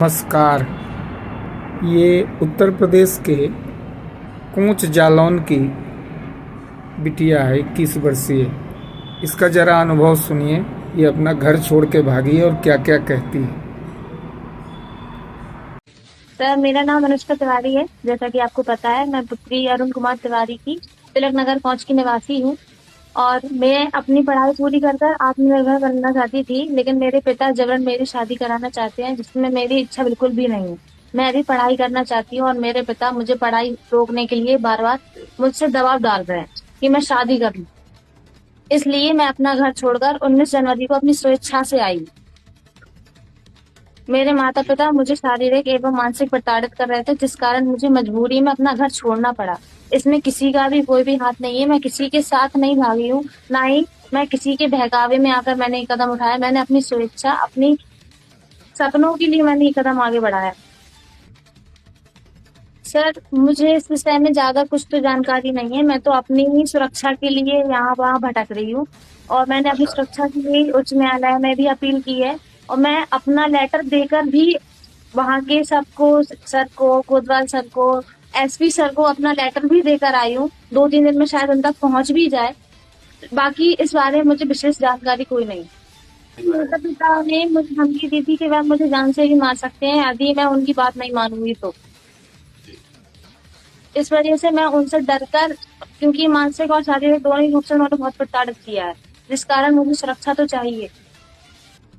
नमस्कार। ये उत्तर प्रदेश के कोंच जालौन की बिटिया है, 21 वर्षीय। इसका ज़रा अनुभव सुनिए। ये अपना घर छोड़ के भागी है और क्या क्या कहती है। सर, मेरा नाम अनुष्का तिवारी है। जैसा कि आपको पता है, मैं पुत्री अरुण कुमार तिवारी की तिलक नगर पहुंच की निवासी हूँ। और मैं अपनी पढ़ाई पूरी कर कर आत्मनिर्भर बनना चाहती थी, लेकिन मेरे पिता जबरन मेरी शादी कराना चाहते हैं, जिसमें मेरी इच्छा बिल्कुल भी नहीं है। मैं अभी पढ़ाई करना चाहती हूँ और मेरे पिता मुझे पढ़ाई रोकने के लिए बार बार मुझसे दबाव डाल रहे हैं कि मैं शादी कर लूं। इसलिए मैं अपना घर छोड़कर 19 जनवरी को अपनी स्वेच्छा से आई। मेरे माता पिता मुझे शारीरिक एवं मानसिक प्रताड़ित कर रहे थे, जिस कारण मुझे मजबूरी में अपना घर छोड़ना पड़ा। इसमें किसी का भी कोई भी हाथ नहीं है। मैं किसी के साथ नहीं भागी हूँ, ना ही मैं किसी के बहकावे में आकर मैंने ये कदम उठाया। मैंने अपनी स्वेच्छा, अपनी सपनों के लिए मैंने ये कदम आगे बढ़ाया। सर, मुझे इस विषय में ज्यादा कुछ तो जानकारी नहीं है। मैं तो अपनी ही सुरक्षा के लिए यहाँ वहाँ भटक रही हूँ, और मैंने अपनी सुरक्षा के लिए उच्च न्यायालय में भी अपील की है। और मैं अपना लेटर देकर भी वहां के सबको, सर को, कोतवाल सर को, एसपी सर को अपना लेटर भी देकर आई हूँ। 2-3 दिन में शायद उन तक पहुंच भी जाए। बाकी इस बारे में मुझे विशेष जानकारी कोई नहीं। माता पिता ने मुझे धमकी दी थी कि वह मुझे जान से भी मार सकते हैं यदि मैं उनकी बात नहीं मानूंगी तो। इस वजह से मैं उनसे डरकर, क्योंकि मानसिक और शारीरिक दोनों ही रूप से उन्होंने बहुत प्रताड़ित किया है, जिस कारण मुझे सुरक्षा तो चाहिए।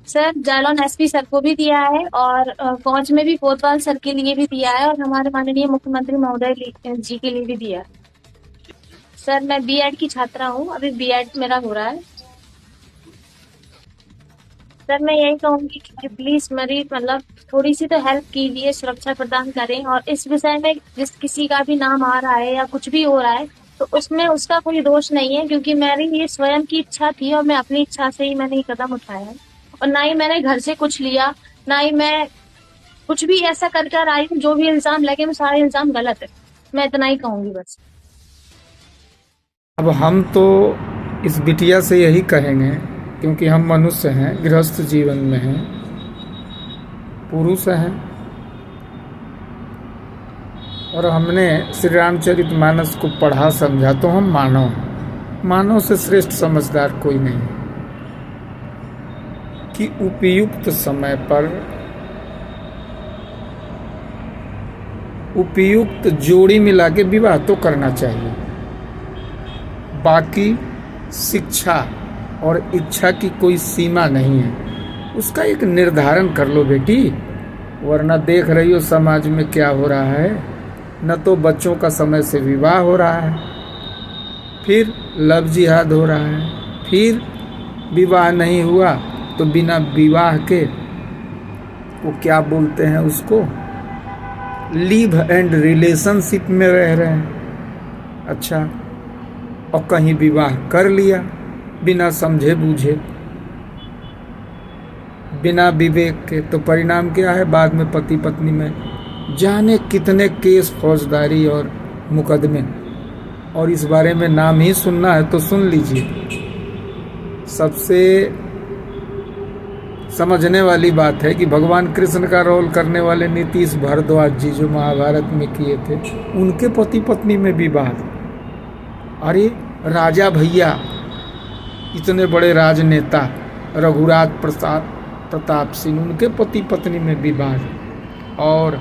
सर, जालौन एसपी सर को भी दिया है, और पहुंच में भी कोतवाल सर के लिए भी दिया है, और हमारे माननीय मुख्यमंत्री महोदय जी के लिए भी दिया है। सर, मैं बीएड की छात्रा हूँ, अभी बीएड मेरा हो रहा है। सर, मैं यही कहूंगी कि प्लीज मेरी थोड़ी सी तो हेल्प कीजिए, सुरक्षा प्रदान करें। और इस विषय में जिस किसी का भी नाम आ रहा है या कुछ भी हो रहा है, तो उसमें उसका कोई दोष नहीं है, क्योंकि मेरी ये स्वयं की इच्छा थी और मैं अपनी इच्छा से ही मैंने ये कदम उठाया है। और ना ही मैंने घर से कुछ लिया, ना ही मैं कुछ भी ऐसा कर कर आई हूँ। जो भी इल्जाम लगे, वो सारे इल्जाम गलत है। मैं इतना ही कहूंगी बस। अब हम तो इस बिटिया से यही कहेंगे, क्योंकि हम मनुष्य हैं, गृहस्थ जीवन में हैं, पुरुष हैं, और हमने श्री रामचरितमानस को पढ़ा समझा, तो हम मानव हैं। मानव से श्रेष्ठ समझदार कोई नहीं कि उपयुक्त समय पर उपयुक्त जोड़ी मिला के विवाह तो करना चाहिए। बाकी शिक्षा और इच्छा की कोई सीमा नहीं है। उसका एक निर्धारण कर लो बेटी, वरना देख रही हो समाज में क्या हो रहा है। न तो बच्चों का समय से विवाह हो रहा है, फिर लव जिहाद हो रहा है, फिर विवाह नहीं हुआ तो बिना विवाह के वो क्या बोलते हैं उसको, लिव एंड रिलेशनशिप में रह रहे हैं। अच्छा, और कहीं विवाह कर लिया बिना समझे बूझे, बिना विवेक के, तो परिणाम क्या है? बाद में पति पत्नी में जाने कितने केस, फौजदारी और मुकदमे। और इस बारे में नाम ही सुनना है तो सुन लीजिए। सबसे समझने वाली बात है कि भगवान कृष्ण का रोल करने वाले नीतीश भारद्वाज जी, जो महाभारत में किए थे, उनके पति पत्नी में विवाद। अरे राजा भैया, इतने बड़े राजनेता रघुराज प्रताप सिंह, उनके पति पत्नी में विवाद। और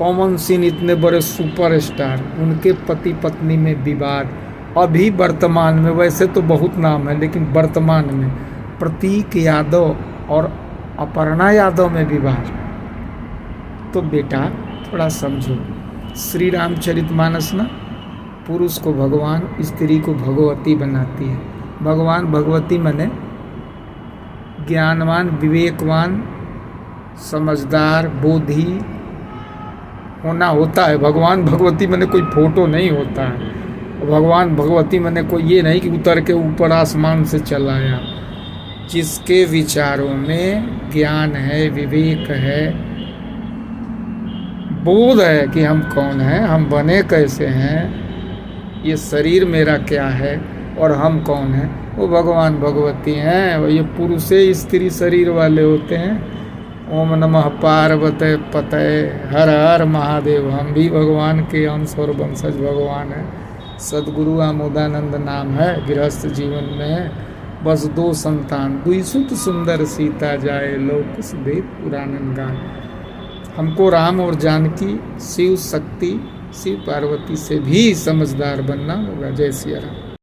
पवन सिंह, इतने बड़े सुपरस्टार, उनके पति पत्नी में विवाद। अभी वर्तमान में, वैसे तो बहुत नाम है, लेकिन वर्तमान में प्रतीक यादव और अपर्णा यादव में विवाद। तो बेटा थोड़ा समझो, श्री रामचरितमानस ना पुरुष को भगवान, स्त्री को भगवती बनाती है। भगवान भगवती माने ज्ञानवान, विवेकवान, समझदार, बोधी होना होता है। भगवान भगवती माने कोई फोटो नहीं होता है। भगवान भगवती माने कोई ये नहीं कि उतर के ऊपर आसमान से चला आया। जिसके विचारों में ज्ञान है, विवेक है, बोध है कि हम कौन हैं, हम बने कैसे हैं, ये शरीर मेरा क्या है और हम कौन हैं, वो भगवान भगवती हैं। ये पुरुष स्त्री शरीर वाले होते हैं। ओम नमः पार्वते पते, हर हर महादेव। हम भी भगवान के अंश और वंशज भगवान हैं। सदगुरु आमोदानंद नाम है, गृहस्थ जीवन में है। बस 2 संतान, 2 सुत सुंदर सीता जाए, लोक सुदेव पुराणन गाए। हमको राम और जानकी, शिव शक्ति, शिव पार्वती से भी समझदार बनना होगा। जय सिया राम।